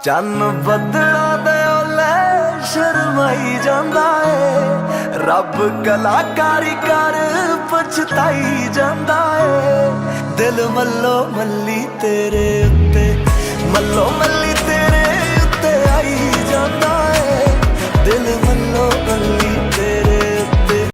ਚੰਨ ਬੱਦਲਾਂ ਦੇ ਓਲੇ ਸ਼ਰਮਾਈ ਜਾਂਦਾ ਏ, ਰੱਬ ਕਲਾਕਾਰੀ ਕਰ ਪਛਤਾਈ ਜਾਂਦਾ ਏ। ਦਿਲ ਮੱਲੋ ਮੱਲੀ ਤੇਰੇ ਉੱਤੇ, ਮੱਲੋ ਮੱਲੀ